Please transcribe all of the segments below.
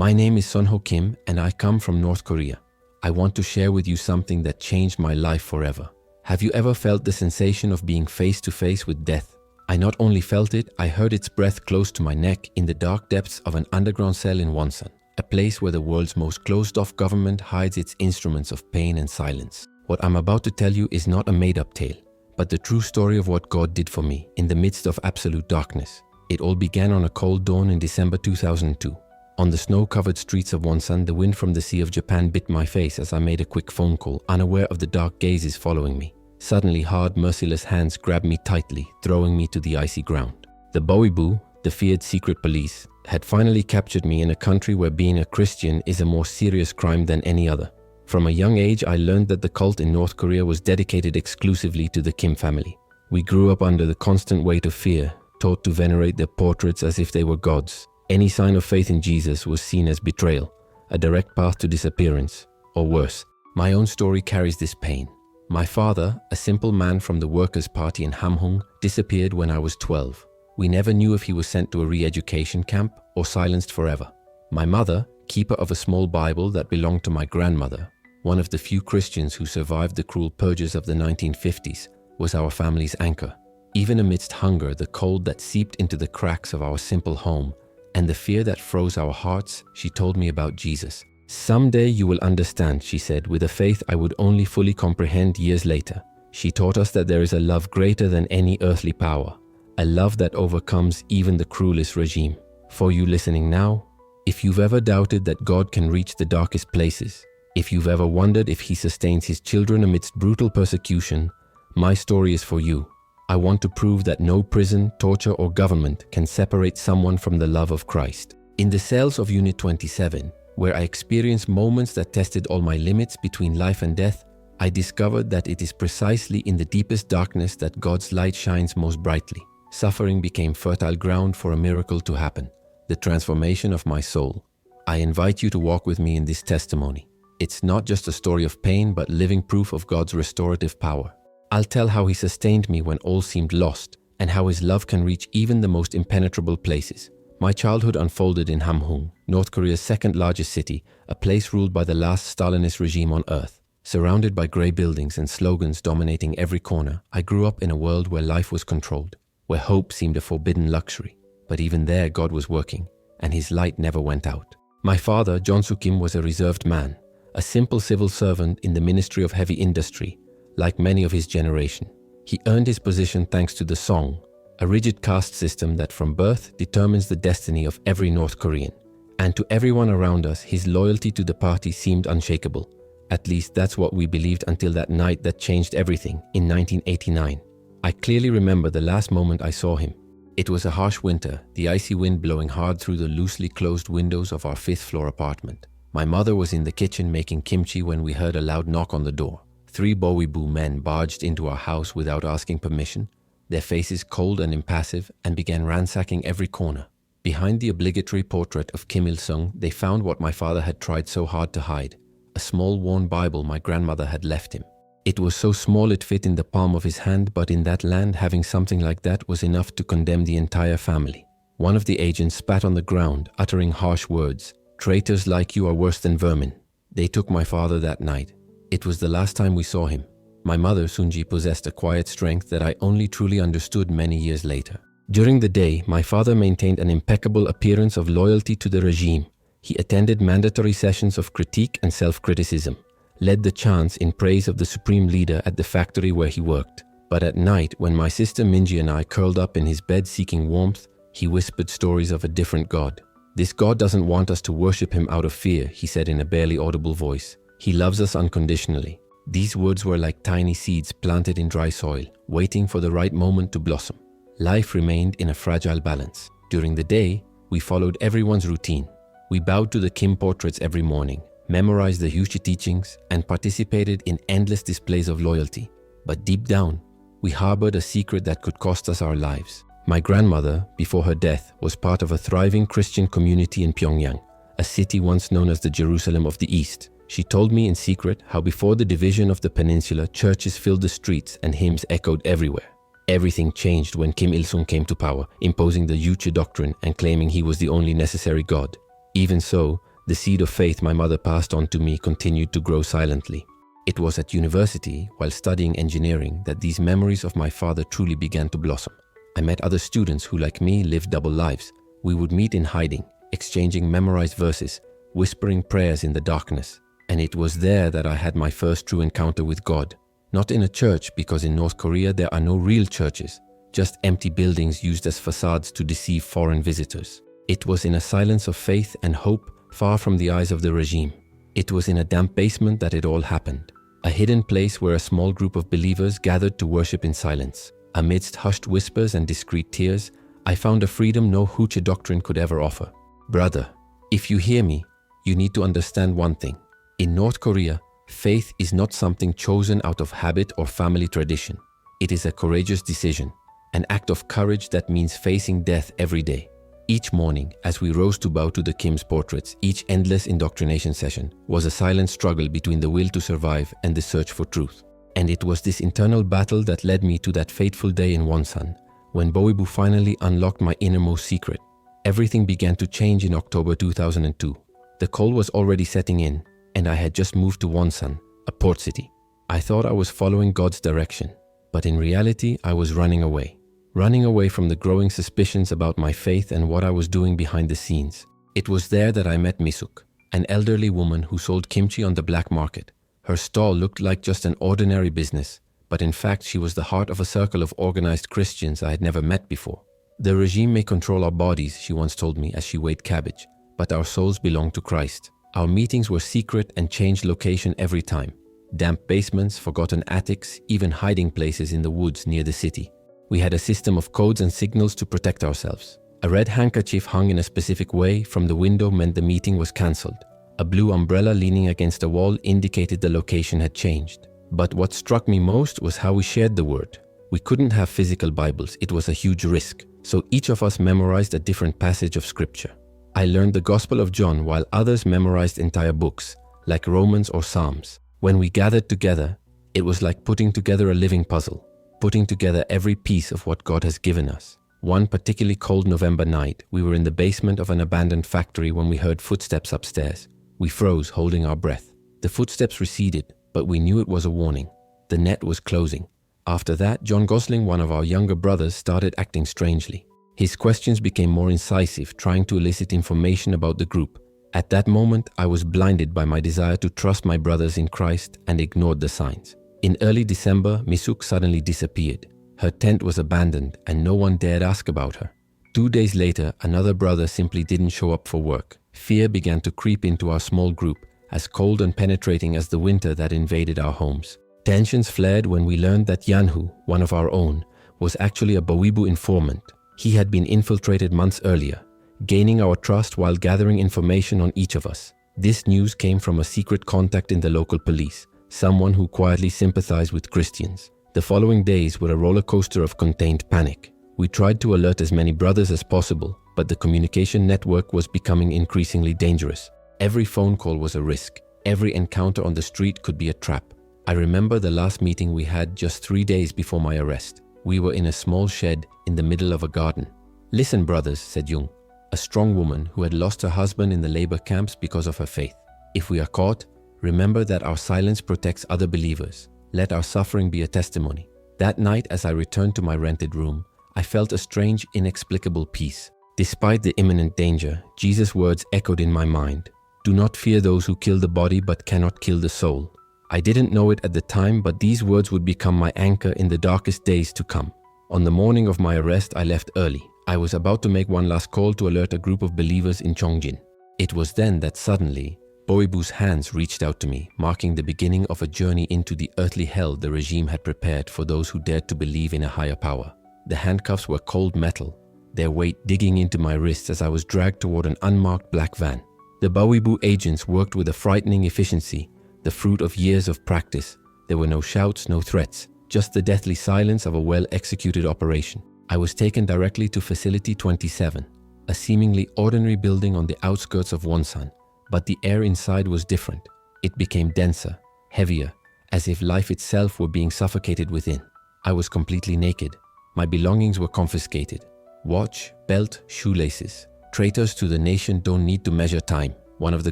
My name is Sunho Kim and I come from North Korea. I want to share with you something that changed my life forever. Have you ever felt the sensation of being face to face with death? I not only felt it, I heard its breath close to my neck in the dark depths of an underground cell in Wonsan, a place where the world's most closed-off government hides its instruments of pain and silence. What I'm about to tell you is not a made-up tale, but the true story of what God did for me in the midst of absolute darkness. It all began on a cold dawn in December 2002. On the snow-covered streets of Wonsan, the wind from the Sea of Japan bit my face as I made a quick phone call, unaware of the dark gazes following me. Suddenly, hard, merciless hands grabbed me tightly, throwing me to the icy ground. The Bowibu, the feared secret police, had finally captured me in a country where being a Christian is a more serious crime than any other. From a young age, I learned that the cult in North Korea was dedicated exclusively to the Kim family. We grew up under the constant weight of fear, taught to venerate their portraits as if they were gods. Any sign of faith in Jesus was seen as betrayal, a direct path to disappearance, or worse. My own story carries this pain. My father, a simple man from the Workers' Party in Hamhung, disappeared when I was 12. We never knew if he was sent to a re-education camp or silenced forever. My mother, keeper of a small Bible that belonged to my grandmother, one of the few Christians who survived the cruel purges of the 1950s, was our family's anchor. Even amidst hunger, the cold that seeped into the cracks of our simple home, and the fear that froze our hearts, she told me about Jesus. "Someday you will understand," she said, with a faith I would only fully comprehend years later. She taught us that there is a love greater than any earthly power, a love that overcomes even the cruelest regime. For you listening now, if you've ever doubted that God can reach the darkest places, if you've ever wondered if He sustains His children amidst brutal persecution, my story is for you. I want to prove that no prison, torture, or government can separate someone from the love of Christ. In the cells of Unit 27, where I experienced moments that tested all my limits between life and death, I discovered that it is precisely in the deepest darkness that God's light shines most brightly. Suffering became fertile ground for a miracle to happen, the transformation of my soul. I invite you to walk with me in this testimony. It's not just a story of pain, but living proof of God's restorative power. I'll tell how He sustained me when all seemed lost, and how His love can reach even the most impenetrable places. My childhood unfolded in Hamhung, North Korea's second largest city, a place ruled by the last Stalinist regime on earth. Surrounded by grey buildings and slogans dominating every corner, I grew up in a world where life was controlled, where hope seemed a forbidden luxury. But even there, God was working, and His light never went out. My father, Jeonsu Kim, was a reserved man, a simple civil servant in the Ministry of Heavy Industry. Like many of his generation, he earned his position thanks to the Song, a rigid caste system that from birth determines the destiny of every North Korean. And to everyone around us, his loyalty to the party seemed unshakable. At least that's what we believed until that night that changed everything in 1989. I clearly remember the last moment I saw him. It was a harsh winter, the icy wind blowing hard through the loosely closed windows of our 5th-floor apartment. My mother was in the kitchen making kimchi when we heard a loud knock on the door. 3 Bowibu men barged into our house without asking permission, their faces cold and impassive, and began ransacking every corner. Behind the obligatory portrait of Kim Il-sung, they found what my father had tried so hard to hide, a small worn Bible my grandmother had left him. It was so small it fit in the palm of his hand, but in that land, having something like that was enough to condemn the entire family. One of the agents spat on the ground, uttering harsh words. "Traitors like you are worse than vermin." They took my father that night. It was the last time we saw him. My mother, Sunji, possessed a quiet strength that I only truly understood many years later. During the day, my father maintained an impeccable appearance of loyalty to the regime. He attended mandatory sessions of critique and self-criticism, led the chants in praise of the supreme leader at the factory where he worked. But at night, when my sister Minji and I curled up in his bed seeking warmth, he whispered stories of a different God. "This God doesn't want us to worship Him out of fear," he said in a barely audible voice. "He loves us unconditionally." These words were like tiny seeds planted in dry soil, waiting for the right moment to blossom. Life remained in a fragile balance. During the day, we followed everyone's routine. We bowed to the Kim portraits every morning, memorized the Hyuchi teachings, and participated in endless displays of loyalty. But deep down, we harbored a secret that could cost us our lives. My grandmother, before her death, was part of a thriving Christian community in Pyongyang, a city once known as the Jerusalem of the East. She told me in secret how before the division of the peninsula, churches filled the streets and hymns echoed everywhere. Everything changed when Kim Il-sung came to power, imposing the Yuche doctrine and claiming he was the only necessary God. Even so, The seed of faith my mother passed on to me continued to grow silently. It was at university, while studying engineering, that these memories of my father truly began to blossom. I met other students who, like me, lived double lives. We would meet in hiding, exchanging memorized verses, whispering prayers in the darkness. And it was there that I had my first true encounter with God. Not in a church, because in North Korea there are no real churches, just empty buildings used as facades to deceive foreign visitors. It was in a silence of faith and hope, far from the eyes of the regime. It was in a damp basement that it all happened. A hidden place where a small group of believers gathered to worship in silence. Amidst hushed whispers and discreet tears, I found a freedom no Hooche doctrine could ever offer. Brother, if you hear me, you need to understand one thing. In North Korea, faith is not something chosen out of habit or family tradition. It is a courageous decision, an act of courage that means facing death every day. Each morning, as we rose to bow to the Kim's portraits, each endless indoctrination session was a silent struggle between the will to survive and the search for truth. And it was this internal battle that led me to that fateful day in Wonsan, when Boibu finally unlocked my innermost secret. Everything began to change in October 2002. The cold was already setting in, and I had just moved to Wonsan, a port city. I thought I was following God's direction, but in reality I was running away from the growing suspicions about my faith and what I was doing behind the scenes. It was there that I met Misuk, an elderly woman who sold kimchi on the black market. Her stall looked like just an ordinary business, but in fact she was the heart of a circle of organized Christians I had never met before. The regime may control our bodies, she once told me as she weighed cabbage, but our souls belong to Christ. Our meetings were secret and changed location every time. Damp basements, forgotten attics, even hiding places in the woods near the city. We had a system of codes and signals to protect ourselves. A red handkerchief hung in a specific way from the window meant the meeting was cancelled. A blue umbrella leaning against a wall indicated the location had changed. But what struck me most was how we shared the word. We couldn't have physical Bibles, it was a huge risk, so each of us memorized a different passage of scripture. I learned the Gospel of John while others memorized entire books, like Romans or Psalms. When we gathered together, it was like putting together a living puzzle. Putting together every piece of what God has given us. One particularly cold November night, we were in the basement of an abandoned factory when we heard footsteps upstairs. We froze, holding our breath. The footsteps receded, but we knew it was a warning. The net was closing. After that, John Gosling, one of our younger brothers, started acting strangely. His questions became more incisive, trying to elicit information about the group. At that moment, I was blinded by my desire to trust my brothers in Christ and ignored the signs. In early December, Misuk suddenly disappeared. Her tent was abandoned and no one dared ask about her. 2 days later, another brother simply didn't show up for work. Fear began to creep into our small group, as cold and penetrating as the winter that invaded our homes. Tensions flared when we learned that Yanhu, one of our own, was actually a Bowibu informant. He had been infiltrated months earlier, gaining our trust while gathering information on each of us. This news came from a secret contact in the local police. Someone who quietly sympathized with Christians. The following days were a roller coaster of contained panic. We tried to alert as many brothers as possible, but the communication network was becoming increasingly dangerous. Every phone call was a risk. Every encounter on the street could be a trap. I remember the last meeting we had just 3 days before my arrest. We were in a small shed in the middle of a garden. "Listen, brothers," said Jung, a strong woman who had lost her husband in the labor camps because of her faith. "If we are caught, remember that our silence protects other believers. Let our suffering be a testimony." That night, as I returned to my rented room, I felt a strange, inexplicable peace. Despite the imminent danger, Jesus' words echoed in my mind. "Do not fear those who kill the body but cannot kill the soul." I didn't know it at the time, but these words would become my anchor in the darkest days to come. On the morning of my arrest, I left early. I was about to make one last call to alert a group of believers in Chongjin. It was then that suddenly, Boibu's hands reached out to me, marking the beginning of a journey into the earthly hell the regime had prepared for those who dared to believe in a higher power. The handcuffs were cold metal, their weight digging into my wrists as I was dragged toward an unmarked black van. The Boibu agents worked with a frightening efficiency, the fruit of years of practice. There were no shouts, no threats, just the deathly silence of a well-executed operation. I was taken directly to Facility 27, a seemingly ordinary building on the outskirts of Wonsan. But the air inside was different. It became denser, heavier, as if life itself were being suffocated within. I was completely naked. My belongings were confiscated. Watch, belt, shoelaces. Traitors to the nation don't need to measure time. one of the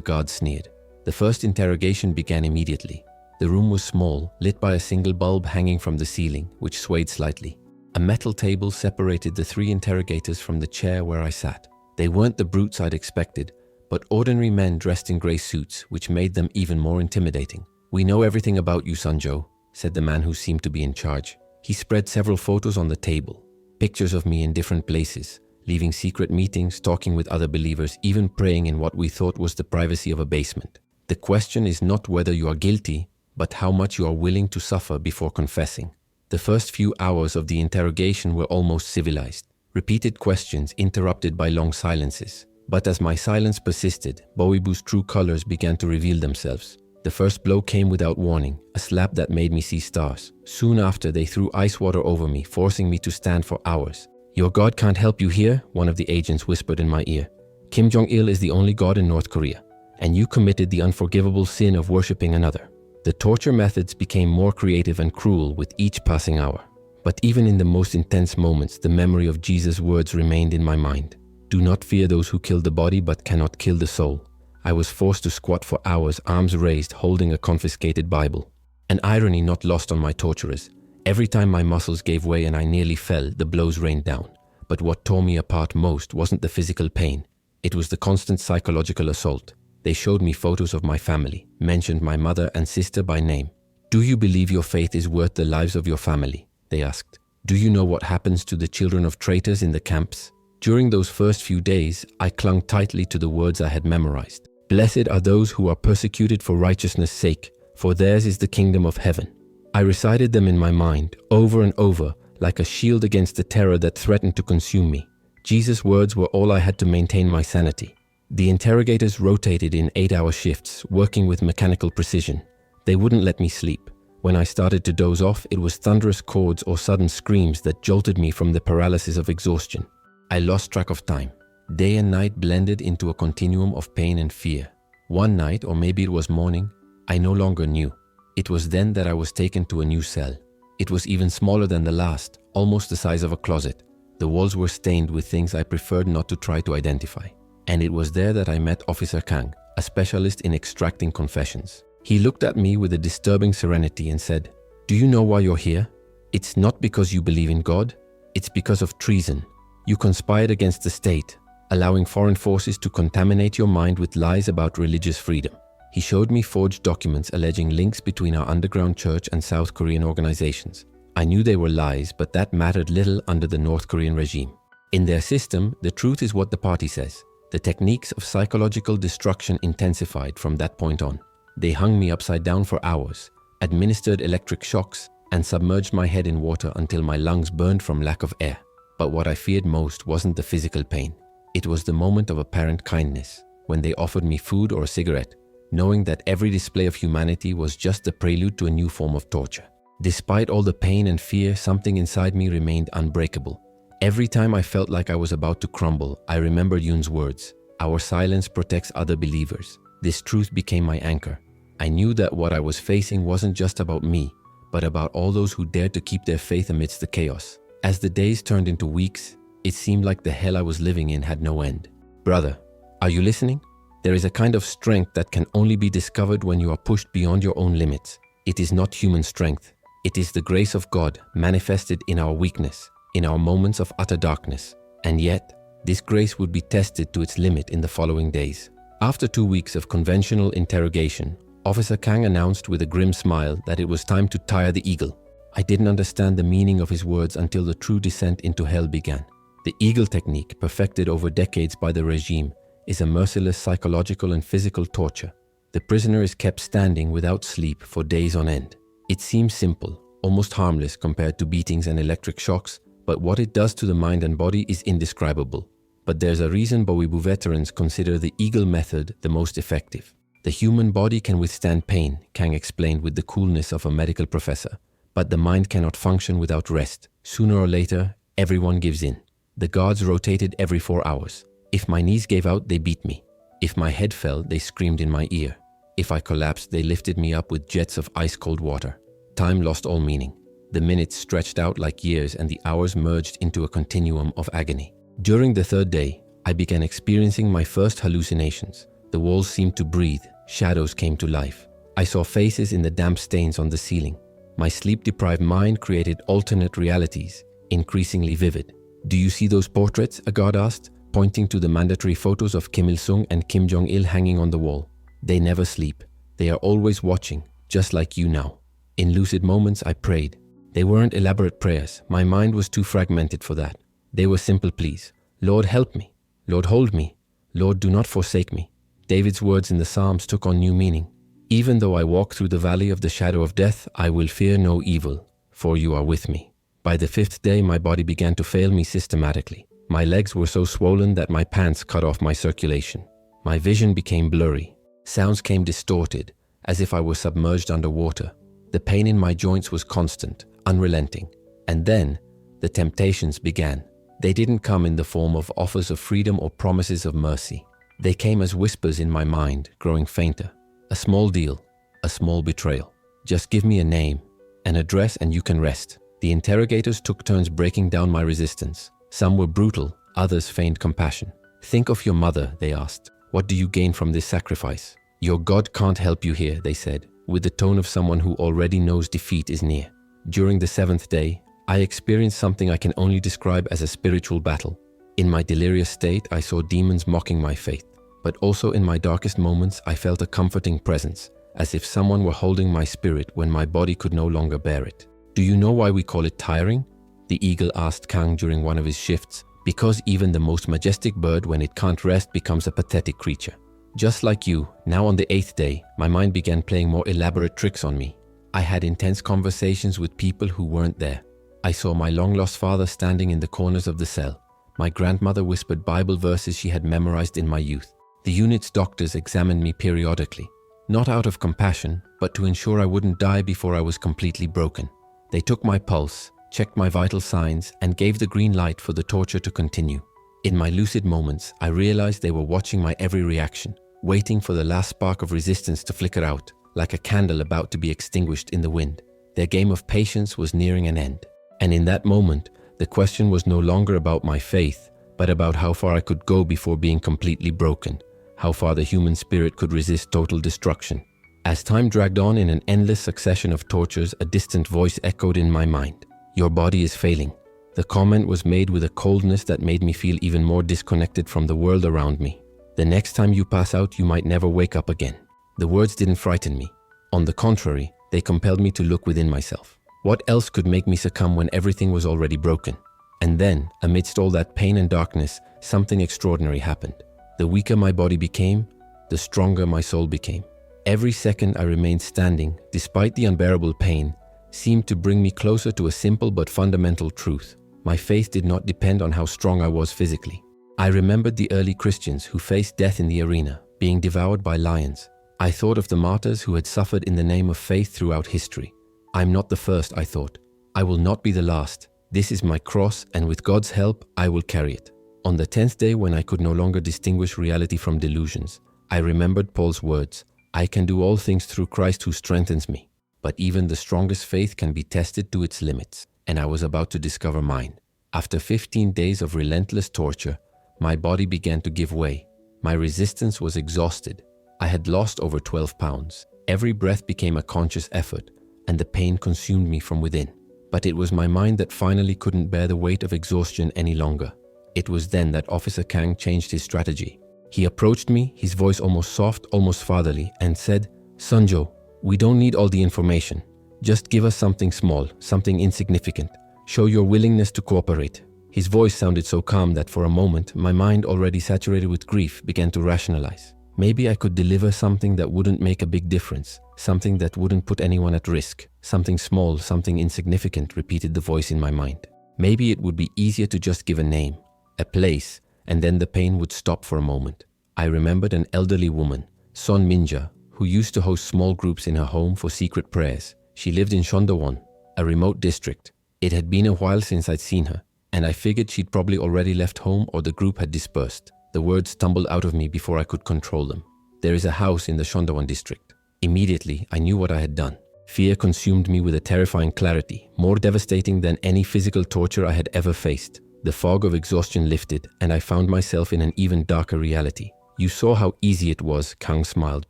guards sneered. The first interrogation began immediately. The room was small, lit by a single bulb hanging from the ceiling, which swayed slightly. A metal table separated the 3 interrogators from the chair where I sat. They weren't the brutes I'd expected, but ordinary men dressed in grey suits, which made them even more intimidating. "We know everything about you, Sanjo," said the man who seemed to be in charge. He spread several photos on the table, pictures of me in different places, leaving secret meetings, talking with other believers, even praying in what we thought was the privacy of a basement. "The question is not whether you are guilty, but how much you are willing to suffer before confessing." The first few hours of the interrogation were almost civilized. Repeated questions interrupted by long silences. But as my silence persisted, Boibu's true colors began to reveal themselves. The first blow came without warning, a slap that made me see stars. Soon after, they threw ice water over me, forcing me to stand for hours. "Your God can't help you here," one of the agents whispered in my ear. "Kim Jong-il is the only God in North Korea, and you committed the unforgivable sin of worshipping another." The torture methods became more creative and cruel with each passing hour. But even in the most intense moments, the memory of Jesus' words remained in my mind. "Do not fear those who kill the body but cannot kill the soul." I was forced to squat for hours, arms raised, holding a confiscated Bible. An irony not lost on my torturers. Every time my muscles gave way and I nearly fell, the blows rained down. But what tore me apart most wasn't the physical pain. It was the constant psychological assault. They showed me photos of my family, mentioned my mother and sister by name. "Do you believe your faith is worth the lives of your family?" they asked. "Do you know what happens to the children of traitors in the camps?" During those first few days, I clung tightly to the words I had memorized. "Blessed are those who are persecuted for righteousness' sake, for theirs is the kingdom of heaven." I recited them in my mind, over and over, like a shield against the terror that threatened to consume me. Jesus' words were all I had to maintain my sanity. The interrogators rotated in 8-hour shifts, working with mechanical precision. They wouldn't let me sleep. When I started to doze off, it was thunderous chords or sudden screams that jolted me from the paralysis of exhaustion. I lost track of time. Day and night blended into a continuum of pain and fear. One night, or maybe it was morning, I no longer knew. It was then that I was taken to a new cell. It was even smaller than the last, almost the size of a closet. The walls were stained with things I preferred not to try to identify. And it was there that I met Officer Kang, a specialist in extracting confessions. He looked at me with a disturbing serenity and said, "Do you know why you're here? It's not because you believe in God. It's because of treason. You conspired against the state, allowing foreign forces to contaminate your mind with lies about religious freedom." He showed me forged documents alleging links between our underground church and South Korean organizations. I knew they were lies, but that mattered little under the North Korean regime. In their system, the truth is what the party says. The techniques of psychological destruction intensified from that point on. They hung me upside down for hours, administered electric shocks, and submerged my head in water until my lungs burned from lack of air. But what I feared most wasn't the physical pain. It was the moment of apparent kindness, when they offered me food or a cigarette, knowing that every display of humanity was just the prelude to a new form of torture. Despite all the pain and fear, something inside me remained unbreakable. Every time I felt like I was about to crumble, I remembered Yoon's words, "Our silence protects other believers." This truth became my anchor. I knew that what I was facing wasn't just about me, but about all those who dared to keep their faith amidst the chaos. As the days turned into weeks, it seemed like the hell I was living in had no end. Brother, are you listening? There is a kind of strength that can only be discovered when you are pushed beyond your own limits. It is not human strength. It is the grace of God manifested in our weakness, in our moments of utter darkness. And yet, this grace would be tested to its limit in the following days. After 2 weeks of conventional interrogation, Officer Kang announced with a grim smile that it was time to tire the eagle. I didn't understand the meaning of his words until the true descent into hell began. The eagle technique, perfected over decades by the regime, is a merciless psychological and physical torture. The prisoner is kept standing without sleep for days on end. It seems simple, almost harmless compared to beatings and electric shocks, but what it does to the mind and body is indescribable. But there's a reason Bowibu veterans consider the eagle method the most effective. The human body can withstand pain, Kang explained with the coolness of a medical professor, but the mind cannot function without rest. Sooner or later, everyone gives in. The guards rotated every 4 hours. If my knees gave out, they beat me. If my head fell, they screamed in my ear. If I collapsed, they lifted me up with jets of ice-cold water. Time lost all meaning. The minutes stretched out like years and the hours merged into a continuum of agony. During the 3rd day, I began experiencing my first hallucinations. The walls seemed to breathe, shadows came to life. I saw faces in the damp stains on the ceiling. My sleep-deprived mind created alternate realities, increasingly vivid. "Do you see those portraits?" a guard asked, pointing to the mandatory photos of Kim Il-sung and Kim Jong-il hanging on the wall. "They never sleep. They are always watching, just like you now." In lucid moments, I prayed. They weren't elaborate prayers. My mind was too fragmented for that. They were simple pleas. "Lord, help me. Lord, hold me. Lord, do not forsake me." David's words in the Psalms took on new meaning. "Even though I walk through the valley of the shadow of death, I will fear no evil, for you are with me." By the 5th day, my body began to fail me systematically. My legs were so swollen that my pants cut off my circulation. My vision became blurry. Sounds came distorted, as if I were submerged underwater. The pain in my joints was constant, unrelenting. And then, the temptations began. They didn't come in the form of offers of freedom or promises of mercy. They came as whispers in my mind, growing fainter. A small deal, a small betrayal. "Just give me a name, an address, and you can rest." The interrogators took turns breaking down my resistance. Some were brutal, others feigned compassion. "Think of your mother," they asked. "What do you gain from this sacrifice?" "Your God can't help you here," they said, with the tone of someone who already knows defeat is near. During the 7th day, I experienced something I can only describe as a spiritual battle. In my delirious state, I saw demons mocking my faith. But also in my darkest moments, I felt a comforting presence, as if someone were holding my spirit when my body could no longer bear it. "Do you know why we call it tiring?" the eagle asked Kang during one of his shifts. "Because even the most majestic bird, when it can't rest, becomes a pathetic creature." Just like you, now on the 8th day, my mind began playing more elaborate tricks on me. I had intense conversations with people who weren't there. I saw my long-lost father standing in the corners of the cell. My grandmother whispered Bible verses she had memorized in my youth. The unit's doctors examined me periodically, not out of compassion, but to ensure I wouldn't die before I was completely broken. They took my pulse, checked my vital signs, and gave the green light for the torture to continue. In my lucid moments, I realized they were watching my every reaction, waiting for the last spark of resistance to flicker out, like a candle about to be extinguished in the wind. Their game of patience was nearing an end. And in that moment, the question was no longer about my faith, but about how far I could go before being completely broken, how far the human spirit could resist total destruction. As time dragged on in an endless succession of tortures, a distant voice echoed in my mind. "Your body is failing." The comment was made with a coldness that made me feel even more disconnected from the world around me. "The next time you pass out, you might never wake up again." The words didn't frighten me. On the contrary, they compelled me to look within myself. What else could make me succumb when everything was already broken? And then, amidst all that pain and darkness, something extraordinary happened. The weaker my body became, the stronger my soul became. Every second I remained standing, despite the unbearable pain, seemed to bring me closer to a simple but fundamental truth. My faith did not depend on how strong I was physically. I remembered the early Christians who faced death in the arena, being devoured by lions. I thought of the martyrs who had suffered in the name of faith throughout history. "I'm not the first," I thought. "I will not be the last. This is my cross, and with God's help, I will carry it." On the 10th day, when I could no longer distinguish reality from delusions, I remembered Paul's words, "I can do all things through Christ who strengthens me." But even the strongest faith can be tested to its limits, and I was about to discover mine. After 15 days of relentless torture, my body began to give way. My resistance was exhausted. I had lost over 12 pounds. Every breath became a conscious effort, and the pain consumed me from within. But it was my mind that finally couldn't bear the weight of exhaustion any longer. It was then that Officer Kang changed his strategy. He approached me, his voice almost soft, almost fatherly, and said, "Sunjo, we don't need all the information. Just give us something small, something insignificant. Show your willingness to cooperate." His voice sounded so calm that for a moment, my mind, already saturated with grief, began to rationalize. Maybe I could deliver something that wouldn't make a big difference, something that wouldn't put anyone at risk. "Something small, something insignificant," repeated the voice in my mind. Maybe it would be easier to just give a name, a place, and then the pain would stop for a moment. I remembered an elderly woman, Son Minja, who used to host small groups in her home for secret prayers. She lived in Shondawon, a remote district. It had been a while since I'd seen her, and I figured she'd probably already left home or the group had dispersed. The words tumbled out of me before I could control them. "There is a house in the Shondawon district." Immediately, I knew what I had done. Fear consumed me with a terrifying clarity, more devastating than any physical torture I had ever faced. The fog of exhaustion lifted, and I found myself in an even darker reality. You saw how easy it was, Kang smiled,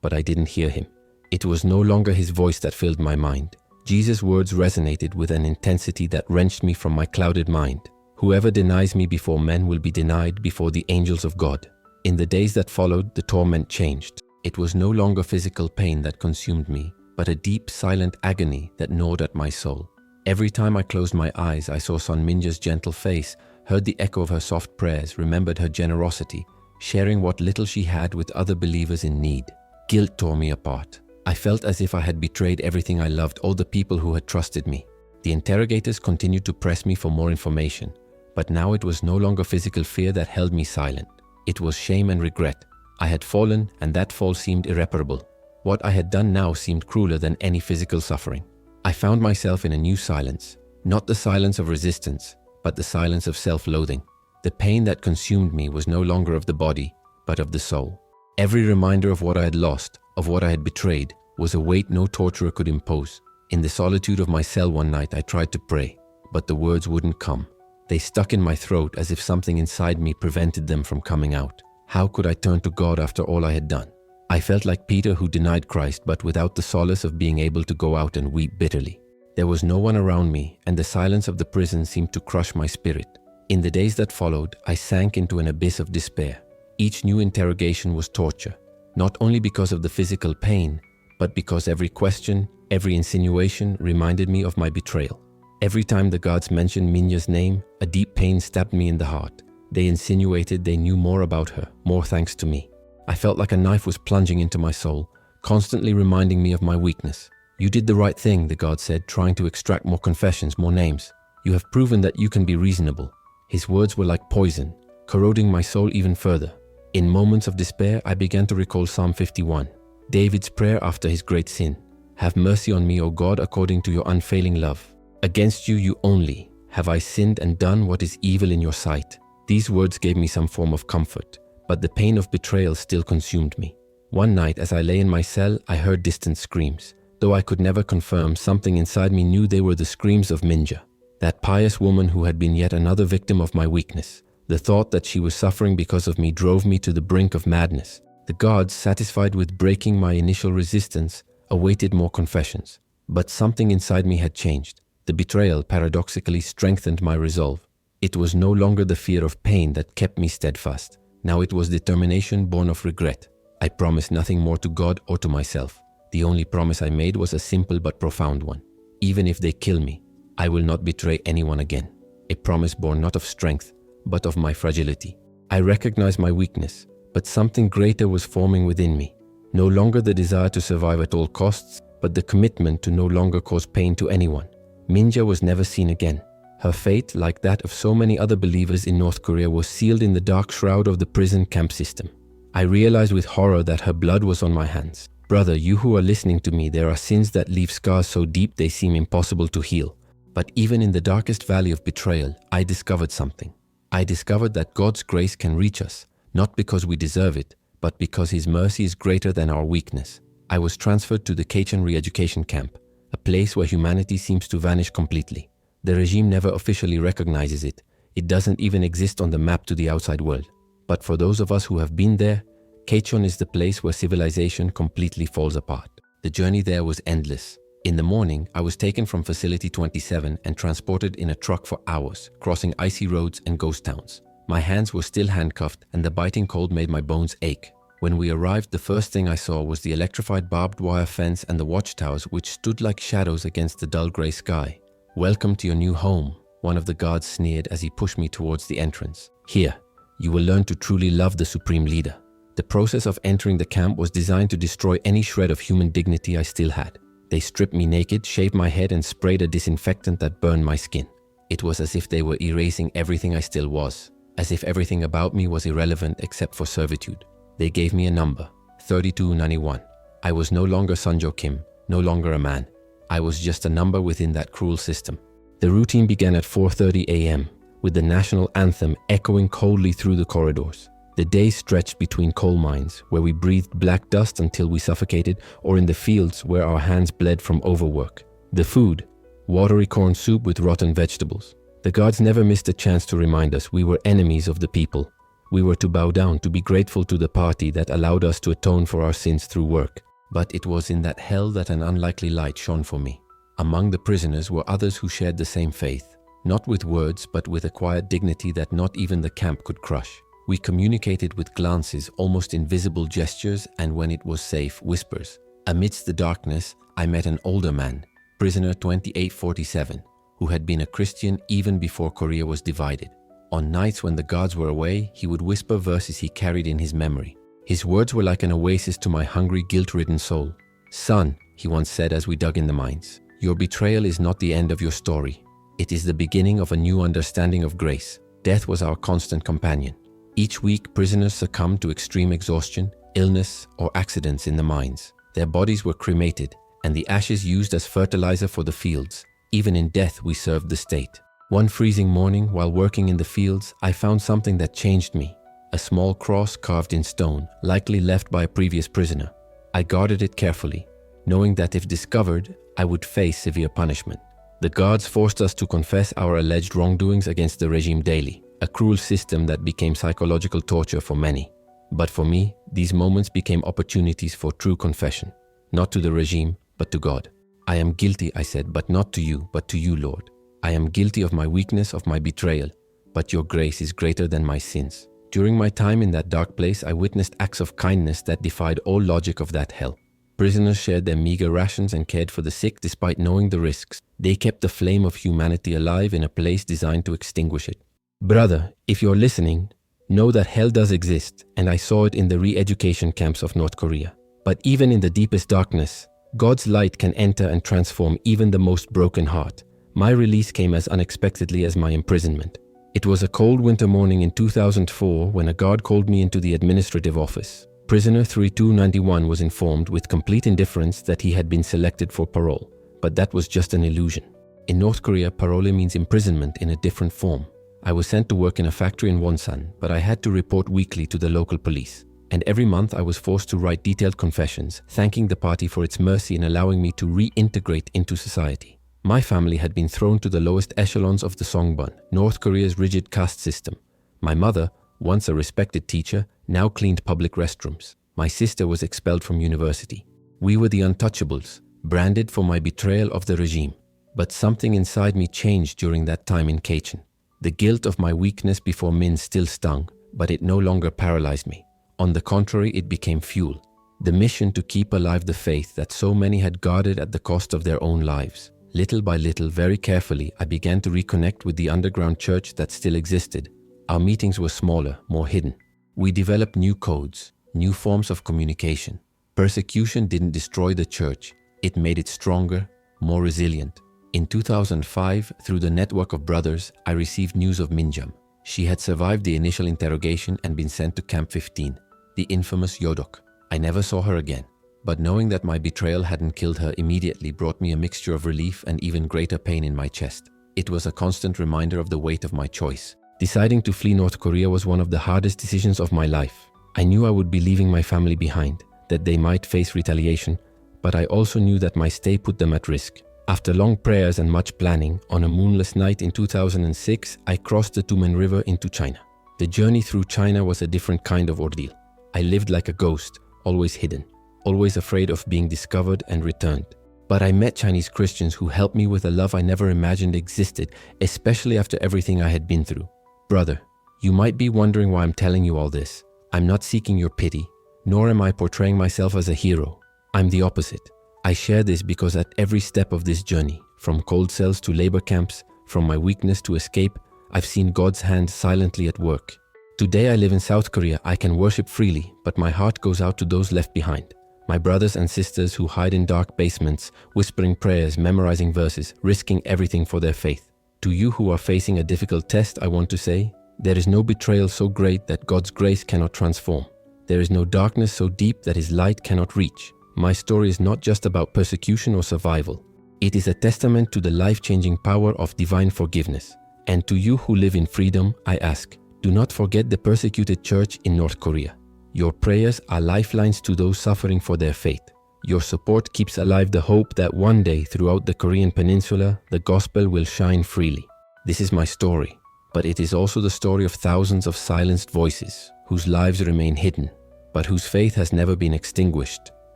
but I didn't hear him. It was no longer his voice that filled my mind. Jesus' words resonated with an intensity that wrenched me from my clouded mind. Whoever denies me before men will be denied before the angels of God. In the days that followed, the torment changed. It was no longer physical pain that consumed me, but a deep, silent agony that gnawed at my soul. Every time I closed my eyes, I saw Sun Minja's gentle face, heard the echo of her soft prayers, remembered her generosity, sharing what little she had with other believers in need. Guilt tore me apart. I felt as if I had betrayed everything I loved, all the people who had trusted me. The interrogators continued to press me for more information, but now it was no longer physical fear that held me silent. It was shame and regret. I had fallen, and that fall seemed irreparable. What I had done now seemed crueler than any physical suffering. I found myself in a new silence, not the silence of resistance, but the silence of self-loathing. The pain that consumed me was no longer of the body, but of the soul. Every reminder of what I had lost, of what I had betrayed, was a weight no torturer could impose. In the solitude of my cell one night, I tried to pray, but the words wouldn't come. They stuck in my throat as if something inside me prevented them from coming out. How could I turn to God after all I had done? I felt like Peter who denied Christ, but without the solace of being able to go out and weep bitterly. There was no one around me, and the silence of the prison seemed to crush my spirit. In the days that followed, I sank into an abyss of despair. Each new interrogation was torture, not only because of the physical pain, but because every question, every insinuation reminded me of my betrayal. Every time the guards mentioned Minja's name, a deep pain stabbed me in the heart. They insinuated they knew more about her, more thanks to me. I felt like a knife was plunging into my soul, constantly reminding me of my weakness. "You did the right thing," the guard said, trying to extract more confessions, more names. "You have proven that you can be reasonable." His words were like poison, corroding my soul even further. In moments of despair, I began to recall Psalm 51, David's prayer after his great sin. "Have mercy on me, O God, according to your unfailing love. Against you only have I sinned and done what is evil in your sight." These words gave me some form of comfort, but the pain of betrayal still consumed me. One night, as I lay in my cell, I heard distant screams. Though I could never confirm, something inside me knew they were the screams of Minja, that pious woman who had been yet another victim of my weakness. The thought that she was suffering because of me drove me to the brink of madness. The guards, satisfied with breaking my initial resistance, awaited more confessions. But something inside me had changed. The betrayal paradoxically strengthened my resolve. It was no longer the fear of pain that kept me steadfast. Now it was determination born of regret. I promised nothing more to God or to myself. The only promise I made was a simple but profound one. Even if they kill me, I will not betray anyone again. A promise born not of strength, but of my fragility. I recognized my weakness, but something greater was forming within me. No longer the desire to survive at all costs, but the commitment to no longer cause pain to anyone. Minja was never seen again. Her fate, like that of so many other believers in North Korea, was sealed in the dark shroud of the prison camp system. I realized with horror that her blood was on my hands. Brother, you who are listening to me, there are sins that leave scars so deep they seem impossible to heal. But even in the darkest valley of betrayal, I discovered something. I discovered that God's grace can reach us, not because we deserve it, but because His mercy is greater than our weakness. I was transferred to the Kachin re-education camp, a place where humanity seems to vanish completely. The regime never officially recognizes it. It doesn't even exist on the map to the outside world. But for those of us who have been there, Kachin is the place where civilization completely falls apart. The journey there was endless. In the morning, I was taken from Facility 27 and transported in a truck for hours, crossing icy roads and ghost towns. My hands were still handcuffed, and the biting cold made my bones ache. When we arrived, the first thing I saw was the electrified barbed wire fence and the watchtowers, which stood like shadows against the dull grey sky. "Welcome to your new home," one of the guards sneered as he pushed me towards the entrance. "Here, you will learn to truly love the Supreme Leader." The process of entering the camp was designed to destroy any shred of human dignity I still had. They stripped me naked, shaved my head, and sprayed a disinfectant that burned my skin. It was as if they were erasing everything I still was, as if everything about me was irrelevant except for servitude. They gave me a number, 3291. I was no longer Sunjo Kim, no longer a man. I was just a number within that cruel system. The routine began at 4:30 a.m., with the national anthem echoing coldly through the corridors. The day stretched between coal mines, where we breathed black dust until we suffocated, or in the fields where our hands bled from overwork. The food, watery corn soup with rotten vegetables. The guards never missed a chance to remind us we were enemies of the people. We were to bow down, to be grateful to the party that allowed us to atone for our sins through work. But it was in that hell that an unlikely light shone for me. Among the prisoners were others who shared the same faith, not with words, but with a quiet dignity that not even the camp could crush. We communicated with glances, almost invisible gestures, and when it was safe, whispers. Amidst the darkness, I met an older man, prisoner 2847, who had been a Christian even before Korea was divided. On nights when the guards were away, he would whisper verses he carried in his memory. His words were like an oasis to my hungry, guilt-ridden soul. "Son," he once said as we dug in the mines, "your betrayal is not the end of your story. It is the beginning of a new understanding of grace." Death was our constant companion. Each week, prisoners succumbed to extreme exhaustion, illness, or accidents in the mines. Their bodies were cremated, and the ashes used as fertilizer for the fields. Even in death, we served the state. One freezing morning, while working in the fields, I found something that changed me. A small cross carved in stone, likely left by a previous prisoner. I guarded it carefully, knowing that if discovered, I would face severe punishment. The guards forced us to confess our alleged wrongdoings against the regime daily, a cruel system that became psychological torture for many. But for me, these moments became opportunities for true confession, not to the regime, but to God. "I am guilty," I said, "but not to you, but to you, Lord. I am guilty of my weakness, of my betrayal, but your grace is greater than my sins." During my time in that dark place, I witnessed acts of kindness that defied all logic of that hell. Prisoners shared their meager rations and cared for the sick despite knowing the risks. They kept the flame of humanity alive in a place designed to extinguish it. Brother, if you're listening, know that hell does exist, and I saw it in the re-education camps of North Korea. But even in the deepest darkness, God's light can enter and transform even the most broken heart. My release came as unexpectedly as my imprisonment. It was a cold winter morning in 2004 when a guard called me into the administrative office. Prisoner 3291 was informed with complete indifference that he had been selected for parole, but that was just an illusion. In North Korea, parole means imprisonment in a different form. I was sent to work in a factory in Wonsan, but I had to report weekly to the local police. And every month I was forced to write detailed confessions, thanking the party for its mercy in allowing me to reintegrate into society. My family had been thrown to the lowest echelons of the Songbun, North Korea's rigid caste system. My mother, once a respected teacher, now cleaned public restrooms. My sister was expelled from university. We were the untouchables, branded for my betrayal of the regime. But something inside me changed during that time in Kachin. The guilt of my weakness before Min still stung, but it no longer paralyzed me. On the contrary, it became fuel. The mission to keep alive the faith that so many had guarded at the cost of their own lives. Little by little, very carefully, I began to reconnect with the underground church that still existed. Our meetings were smaller, more hidden. We developed new codes, new forms of communication. Persecution didn't destroy the church. It made it stronger, more resilient. In 2005, through the network of brothers, I received news of Minjam. She had survived the initial interrogation and been sent to Camp 15, the infamous Yodok. I never saw her again. But knowing that my betrayal hadn't killed her immediately brought me a mixture of relief and even greater pain in my chest. It was a constant reminder of the weight of my choice. Deciding to flee North Korea was one of the hardest decisions of my life. I knew I would be leaving my family behind, that they might face retaliation, but I also knew that my stay put them at risk. After long prayers and much planning, on a moonless night in 2006, I crossed the Tumen River into China. The journey through China was a different kind of ordeal. I lived like a ghost, always hidden, always afraid of being discovered and returned. But I met Chinese Christians who helped me with a love I never imagined existed, especially after everything I had been through. Brother, you might be wondering why I'm telling you all this. I'm not seeking your pity, nor am I portraying myself as a hero. I'm the opposite. I share this because at every step of this journey, from cold cells to labor camps, from my weakness to escape, I've seen God's hand silently at work. Today I live in South Korea. I can worship freely, but my heart goes out to those left behind. My brothers and sisters who hide in dark basements, whispering prayers, memorizing verses, risking everything for their faith. To you who are facing a difficult test, I want to say, there is no betrayal so great that God's grace cannot transform. There is no darkness so deep that His light cannot reach. My story is not just about persecution or survival. It is a testament to the life-changing power of divine forgiveness. And to you who live in freedom, I ask, do not forget the persecuted church in North Korea. Your prayers are lifelines to those suffering for their faith. Your support keeps alive the hope that one day throughout the Korean peninsula, the gospel will shine freely. This is my story, but it is also the story of thousands of silenced voices whose lives remain hidden, but whose faith has never been extinguished,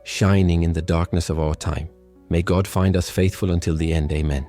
shining in the darkness of our time. May God find us faithful until the end. Amen.